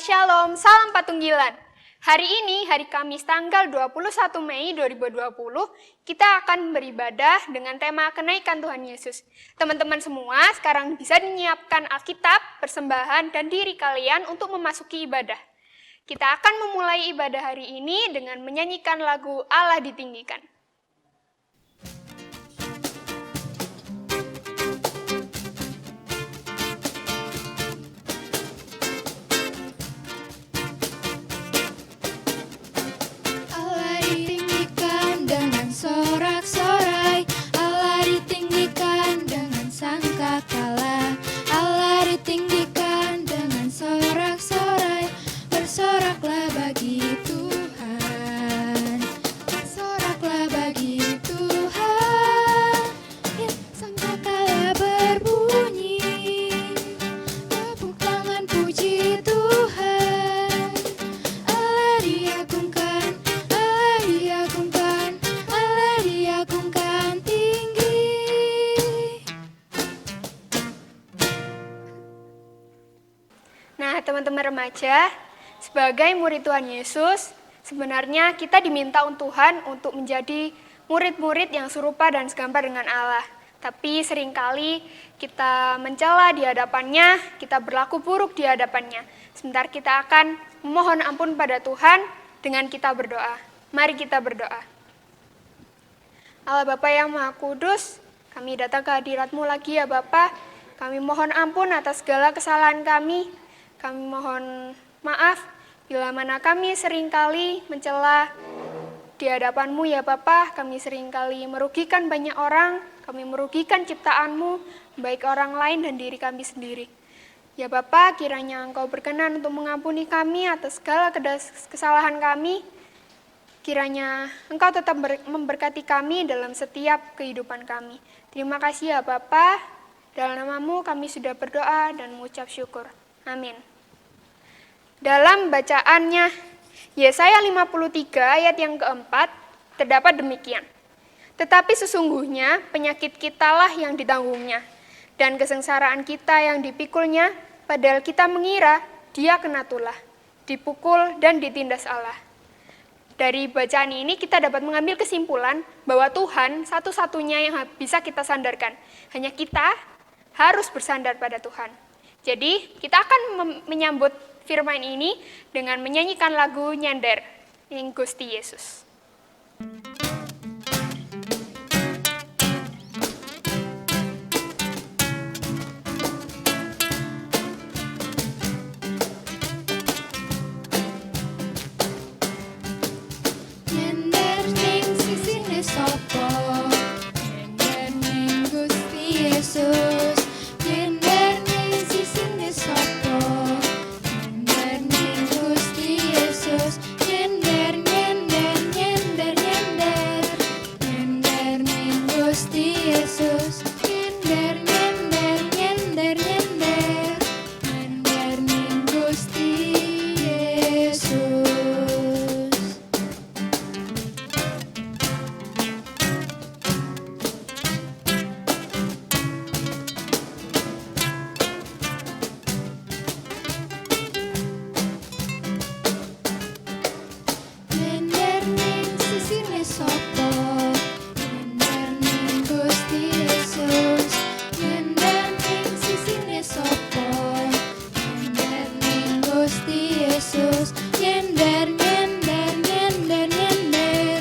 Shalom, salam Patunggilan. Hari ini, hari Kamis tanggal 21 Mei 2020, kita akan beribadah dengan tema kenaikan Tuhan Yesus. Teman-teman semua sekarang bisa menyiapkan Alkitab, persembahan, dan diri kalian untuk memasuki ibadah. Kita akan memulai ibadah hari ini dengan menyanyikan lagu Allah Ditinggikan. Sorak-sorai, Allah ditinggikan dengan sangkakala. Allah ditinggikan dengan sorak-sorai, bersoraklah bagi Tuhan, bersoraklah bagi Tuhan. Ya, sangkakala berbunyi, tepuk tangan puji Tuhan. Allah diagungkan, Allah diagungkan, diagungkan tinggi. Nah, teman-teman remaja, sebagai murid Tuhan Yesus, sebenarnya kita diminta Tuhan untuk menjadi murid-murid yang serupa dan segambar dengan Allah. Tapi seringkali kita mencela di hadapannya, kita berlaku buruk di hadapannya. Sebentar kita akan memohon ampun pada Tuhan dengan kita berdoa. Mari kita berdoa. Allah Bapa yang Maha Kudus, kami datang ke hadirat-Mu lagi ya Bapa. Kami mohon ampun atas segala kesalahan kami. Kami mohon maaf bila mana kami seringkali mencela di hadapan-Mu ya Bapa. Kami seringkali merugikan banyak orang, kami merugikan ciptaan-Mu, baik orang lain dan diri kami sendiri. Ya Bapa, kiranya Engkau berkenan untuk mengampuni kami atas segala kesalahan kami. Kiranya Engkau tetap memberkati kami dalam setiap kehidupan kami. Terima kasih ya Bapa. Dalam nama-Mu kami sudah berdoa dan mengucap syukur. Amin. Dalam bacaannya, Yesaya 53 ayat yang keempat, terdapat demikian. Tetapi sesungguhnya penyakit kitalah yang ditanggungnya, dan kesengsaraan kita yang dipikulnya, padahal kita mengira dia kena tulah, dipukul dan ditindas Allah. Dari bacaan ini kita dapat mengambil kesimpulan bahwa Tuhan satu-satunya yang bisa kita sandarkan. Hanya kita harus bersandar pada Tuhan. Jadi kita akan menyambut firman ini dengan menyanyikan lagu Nyender yang Gusti Yesus. Nyender ning sisine sapa, nyender ning Gusti Yesus. Nyender ning sisine sapa, nyender ning Gusti Yesus. Nyender, nyender, nyender, nyender, nyender ning Gusti Yesus. Nyender, nyender, nyender, nyender, nyender ning Gusti Yesus. Nyender ning sisine sapa, nyender ning Gusti Yesus. Nyender ning sisine sapa, nyender ning Gusti Yesus. Nyender, nyender, nyender, nyender,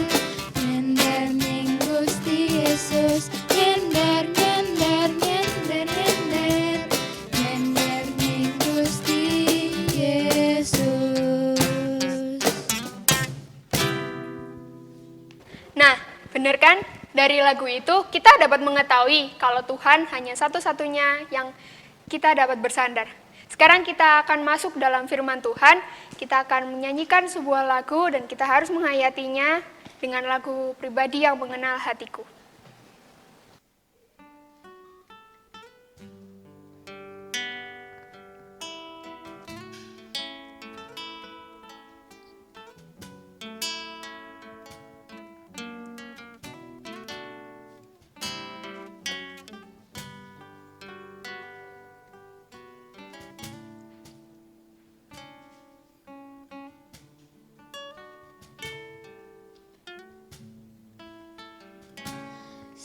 nyender ning Gusti Yesus. Nyender, nyender, nyender, nyender, nyender ning Gusti Yesus. Nah, benar kan? Dari lagu itu kita dapat mengetahui kalau Tuhan hanya satu-satunya yang kita dapat bersandar. Sekarang kita akan masuk dalam firman Tuhan, kita akan menyanyikan sebuah lagu dan kita harus menghayatinya dengan lagu pribadi yang mengenal hatiku.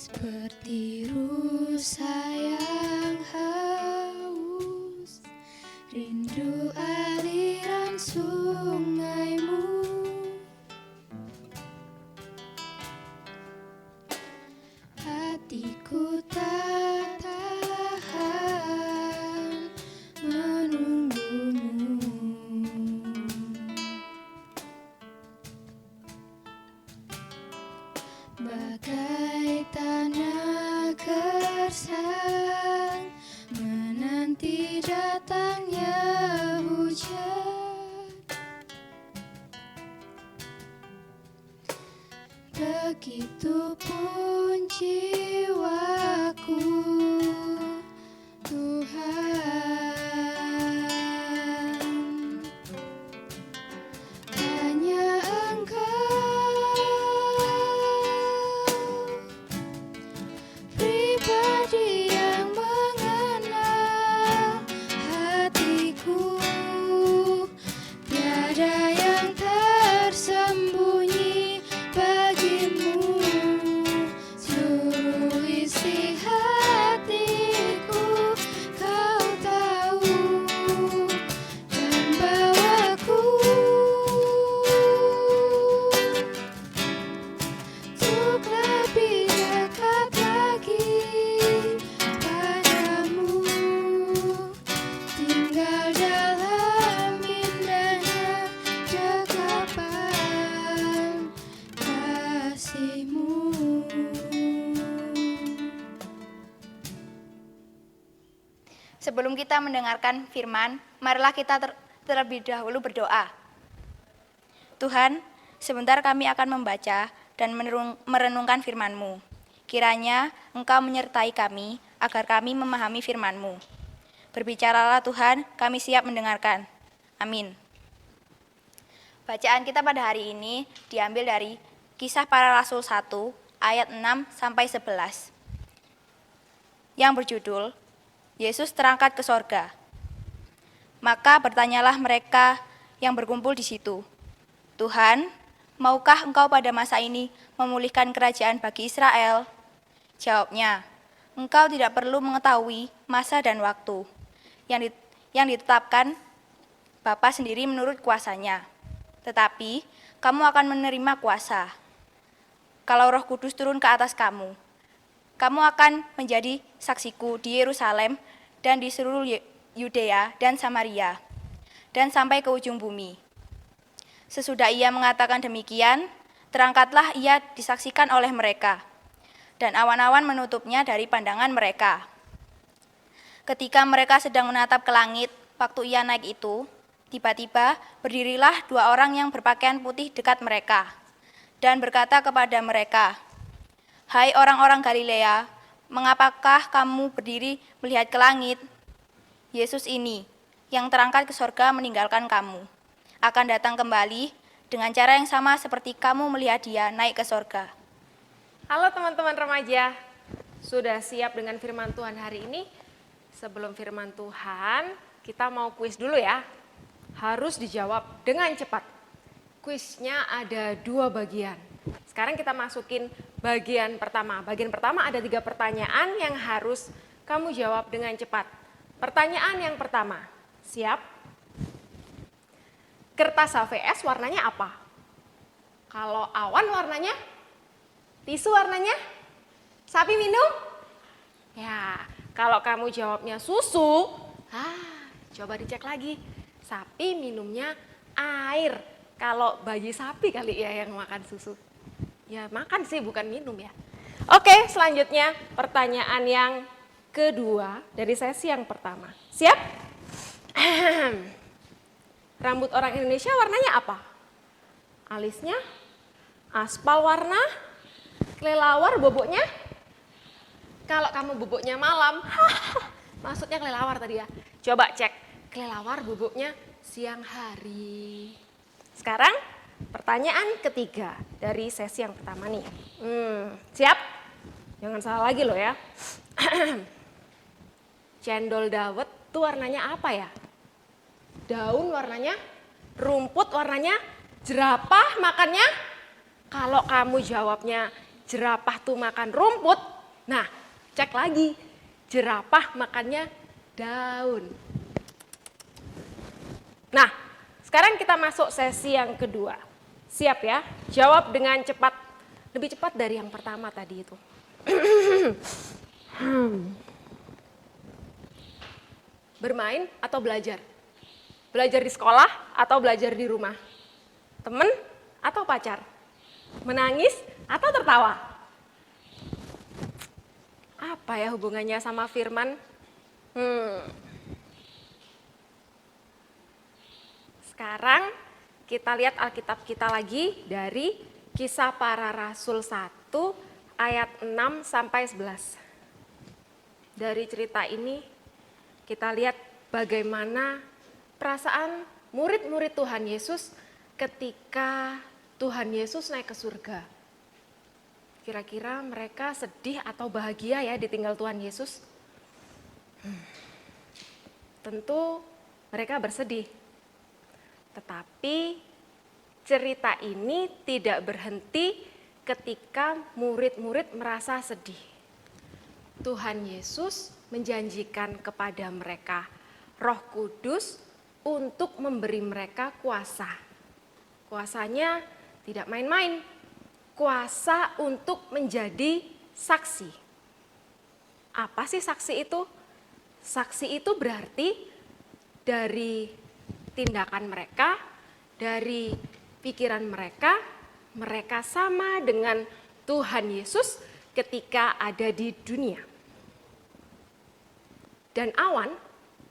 Seperti rusa yang haus, rindu aliran sungaimu. Hatiku tak tahan menunggumu. Bagai tanah gersang menanti datangnya hujan, begitupun jiwaku, Tuhan. Hanya Engkau, pribadi yang mengenal hatiku, tiada yang tersembunyi bagimu. Seluruh isi hatiku Kau tahu, dan bawaku untuk lebih dekat lagi padamu, tinggal dalam indahnya dekapan kasih-Mu. Sebelum kita mendengarkan firman, marilah kita terlebih dahulu berdoa. Tuhan, sebentar kami akan membaca dan merenungkan firman-Mu. Kiranya Engkau menyertai kami agar kami memahami firman-Mu. Berbicaralah Tuhan, kami siap mendengarkan. Amin. Bacaan kita pada hari ini diambil dari Kisah Para Rasul 1 ayat 6-11 yang berjudul Yesus terangkat ke sorga. Maka bertanyalah mereka yang berkumpul di situ, Tuhan, maukah Engkau pada masa ini memulihkan kerajaan bagi Israel? Jawabnya, Engkau tidak perlu mengetahui masa dan waktu yang ditetapkan Bapa sendiri menurut kuasanya. Tetapi kamu akan menerima kuasa kalau Roh Kudus turun ke atas kamu. Kamu akan menjadi saksiku di Yerusalem dan di seluruh Yudea dan Samaria, dan sampai ke ujung bumi. Sesudah ia mengatakan demikian, terangkatlah ia disaksikan oleh mereka, dan awan-awan menutupnya dari pandangan mereka. Ketika mereka sedang menatap ke langit, waktu ia naik itu, tiba-tiba berdirilah dua orang yang berpakaian putih dekat mereka, dan berkata kepada mereka, Hai orang-orang Galilea, mengapakah kamu berdiri melihat ke langit? Yesus ini, yang terangkat ke sorga meninggalkan kamu, akan datang kembali dengan cara yang sama seperti kamu melihat dia naik ke sorga. Halo teman-teman remaja, sudah siap dengan firman Tuhan hari ini? Sebelum firman Tuhan, kita mau kuis dulu ya. Harus dijawab dengan cepat. Kuisnya ada 2 bagian. Sekarang kita masukin bagian pertama. Bagian pertama ada 3 pertanyaan yang harus kamu jawab dengan cepat. Pertanyaan yang pertama, siap? Kertas HVS warnanya apa? Kalau awan warnanya? Tisu warnanya? Sapi minum? Ya, kalau kamu jawabnya susu, coba dicek lagi. Sapi minumnya air. Kalau bayi sapi kali ya yang makan susu. Ya makan sih, bukan minum ya. Oke, selanjutnya pertanyaan yang kedua dari sesi yang pertama. Siap? Rambut orang Indonesia warnanya apa? Alisnya? Aspal warna? Kelelawar boboknya? Kalau kamu boboknya malam, maksudnya kelelawar tadi ya. Coba cek, kelelawar boboknya siang hari. Sekarang pertanyaan ketiga dari sesi yang pertama nih. Siap? Jangan salah lagi loh ya. Cendol dawet itu warnanya apa ya? Daun warnanya, rumput warnanya, jerapah makannya. Kalau kamu jawabnya jerapah tuh makan rumput, Nah, cek lagi. Jerapah makannya daun. Nah, sekarang kita masuk sesi yang kedua. Siap ya? Jawab dengan cepat. Lebih cepat dari yang pertama tadi itu. Bermain atau belajar? Belajar di sekolah atau belajar di rumah? Temen atau pacar? Menangis atau tertawa? Apa ya hubungannya sama firman? Sekarang kita lihat Alkitab kita lagi dari Kisah Para Rasul 1 ayat 6 sampai 11. Dari cerita ini kita lihat bagaimana perasaan murid-murid Tuhan Yesus ketika Tuhan Yesus naik ke surga. Kira-kira mereka sedih atau bahagia ya ditinggal Tuhan Yesus? Tentu mereka bersedih. Tetapi cerita ini tidak berhenti ketika murid-murid merasa sedih. Tuhan Yesus menjanjikan kepada mereka Roh Kudus untuk memberi mereka kuasa. Kuasanya tidak main-main, kuasa untuk menjadi saksi. Apa sih saksi itu? Saksi itu berarti dari tindakan mereka, dari pikiran mereka, mereka sama dengan Tuhan Yesus ketika ada di dunia. Dan awan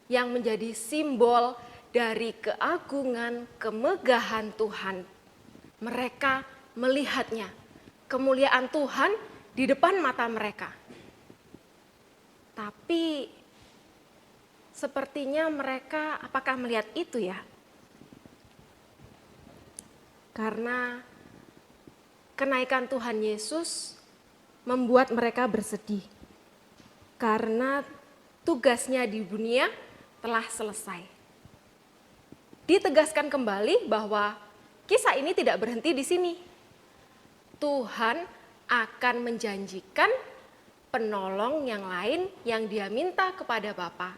yang menjadi simbol dari keagungan, kemegahan Tuhan. Mereka melihatnya, kemuliaan Tuhan di depan mata mereka. Tapi sepertinya mereka apakah melihat itu ya? Karena kenaikan Tuhan Yesus membuat mereka bersedih. Karena tugasnya di dunia telah selesai. Ditegaskan kembali bahwa kisah ini tidak berhenti di sini. Tuhan akan menjanjikan penolong yang lain yang Dia minta kepada Bapa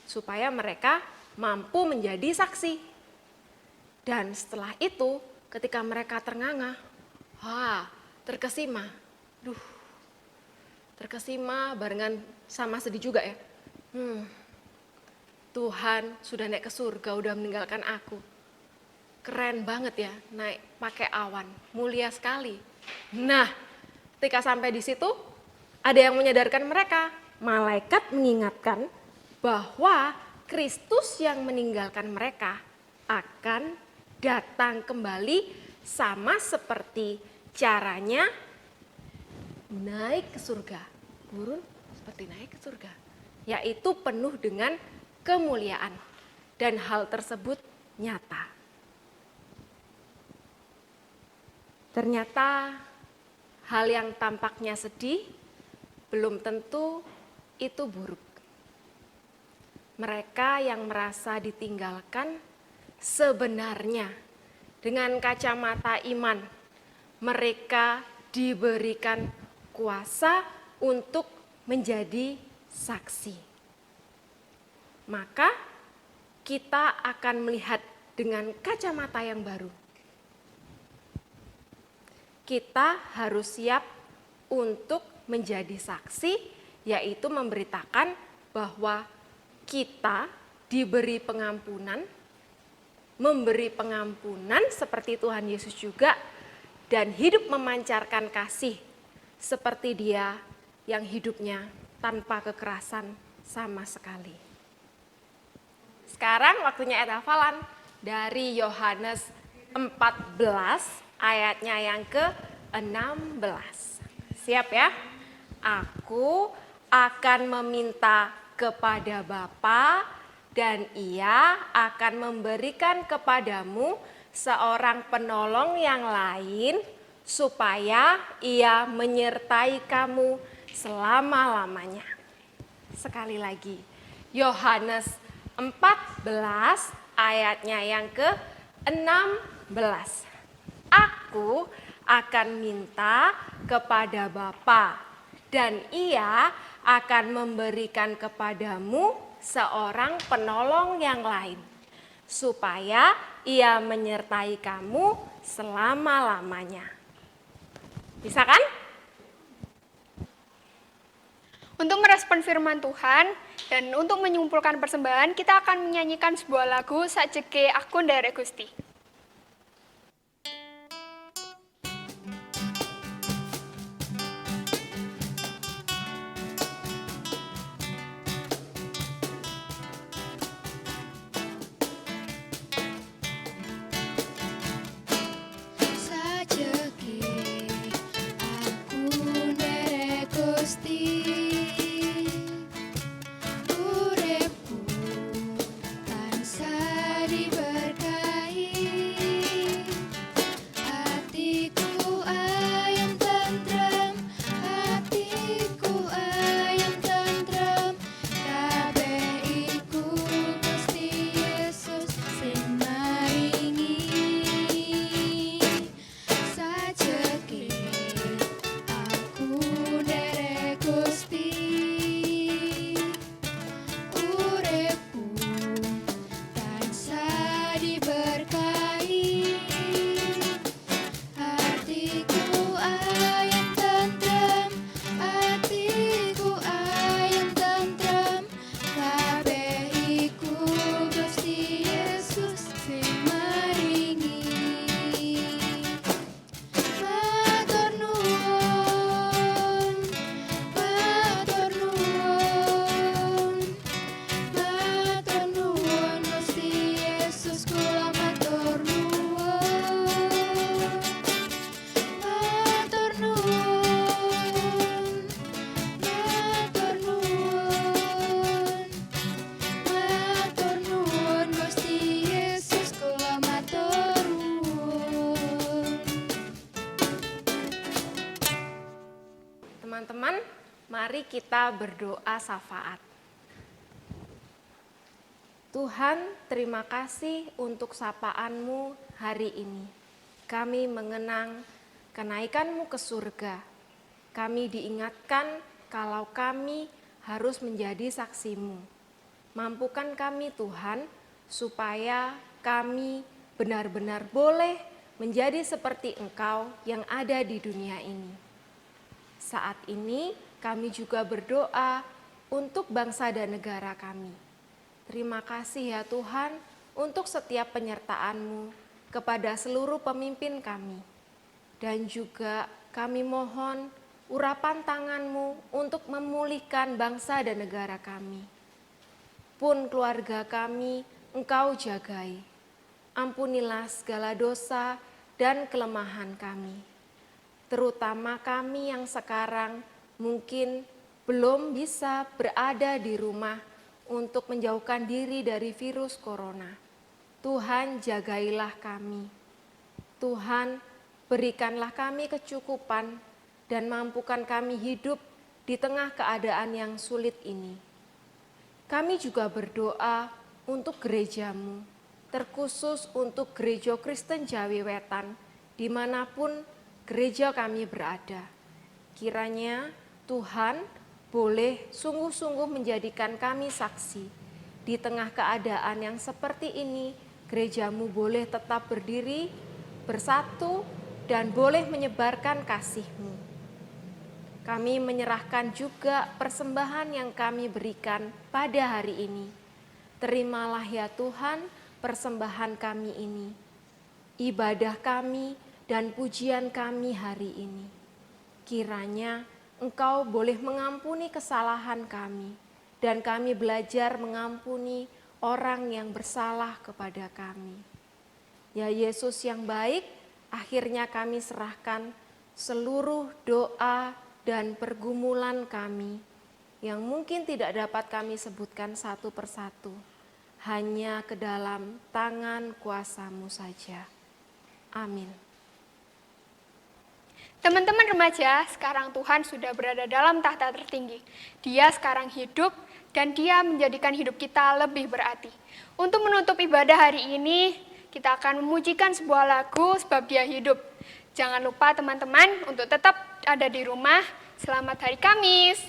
supaya mereka mampu menjadi saksi. Dan setelah itu ketika mereka ternganga, terkesima. Terkesima barengan sama sedih juga ya. Tuhan sudah naik ke surga, udah meninggalkan aku. Keren banget ya, naik pakai awan, mulia sekali. Nah, ketika sampai di situ, ada yang menyadarkan mereka. Malaikat mengingatkan bahwa Kristus yang meninggalkan mereka akan datang kembali sama seperti caranya naik ke surga. Turun seperti naik ke surga, yaitu penuh dengan kemuliaan. Dan hal tersebut nyata. Ternyata hal yang tampaknya sedih belum tentu itu buruk. Mereka yang merasa ditinggalkan sebenarnya dengan kacamata iman mereka diberikan kuasa untuk menjadi saksi. Maka kita akan melihat dengan kacamata yang baru. Kita harus siap untuk menjadi saksi, yaitu memberitakan bahwa kita diberi pengampunan, memberi pengampunan seperti Tuhan Yesus juga, dan hidup memancarkan kasih seperti Dia yang hidupnya tanpa kekerasan sama sekali. Sekarang waktunya ayat hafalan dari Yohanes 14 ayatnya yang ke-16. Siap ya? Aku akan meminta kepada Bapa dan Ia akan memberikan kepadamu seorang penolong yang lain supaya Ia menyertai kamu selama-lamanya. Sekali lagi, Yohanes 14 ayatnya yang ke-16. Aku akan minta kepada Bapa dan Ia akan memberikan kepadamu seorang penolong yang lain, supaya Ia menyertai kamu selama-lamanya. Bisa kan? Untuk merespon firman Tuhan dan untuk menyimpulkan persembahan, kita akan menyanyikan sebuah lagu Sajeke Akun Derek Gusti. Sajeke aku nderek Gusti, uripku tansah diberkahi, hatiku ayem tentrem, hatiku ayem tentrem, kabeh iku Gusti Yesus sing maringi. Sajeke aku nderek Gusti, uripku tansah diberkahi, hatiku ayem tentrem, hatiku ayem tentrem, kabeh iku Gusti Yesus sing maringi. Matur nuwun, matur nuwun, matur nuwun Gusti Yesus, kula matur nuwun. Matur nuwun, matur nuwun, matur nuwun Gusti Yesus, kula matur nuwun. Teman-teman, mari kita berdoa syafaat. Tuhan, terima kasih untuk sapaan-Mu hari ini. Kami mengenang kenaikan-Mu ke surga. Kami diingatkan kalau kami harus menjadi saksi-Mu. Mampukan kami Tuhan, supaya kami benar-benar boleh menjadi seperti Engkau yang ada di dunia ini. Saat ini kami juga berdoa untuk bangsa dan negara kami. Terima kasih ya Tuhan untuk setiap penyertaan-Mu kepada seluruh pemimpin kami. Dan juga kami mohon urapan tangan-Mu untuk memulihkan bangsa dan negara kami. Pun keluarga kami Engkau jagai. Ampunilah segala dosa dan kelemahan kami. Terutama kami yang sekarang mungkin belum bisa berada di rumah untuk menjauhkan diri dari virus corona. Tuhan, jagailah kami. Tuhan, berikanlah kami kecukupan dan mampukan kami hidup di tengah keadaan yang sulit ini. Kami juga berdoa untuk gereja-Mu, terkhusus untuk Gereja Kristen Jawi Wetan, dimanapun gereja kami berada. Kiranya Tuhan boleh sungguh-sungguh menjadikan kami saksi. Di tengah keadaan yang seperti ini, gereja-Mu boleh tetap berdiri, bersatu, dan boleh menyebarkan kasih-Mu. Kami menyerahkan juga persembahan yang kami berikan pada hari ini. Terimalah ya Tuhan persembahan kami ini, ibadah kami dan pujian kami hari ini. Kiranya Engkau boleh mengampuni kesalahan kami, dan kami belajar mengampuni orang yang bersalah kepada kami. Ya Yesus yang baik, akhirnya kami serahkan seluruh doa dan pergumulan kami yang mungkin tidak dapat kami sebutkan satu persatu, hanya ke dalam tangan kuasa-Mu saja. Amin. Teman-teman remaja, sekarang Tuhan sudah berada dalam tahta tertinggi. Dia sekarang hidup dan Dia menjadikan hidup kita lebih berarti. Untuk menutup ibadah hari ini, kita akan memujikan sebuah lagu sebab Dia hidup. Jangan lupa teman-teman untuk tetap ada di rumah Selamat Hari Kamis.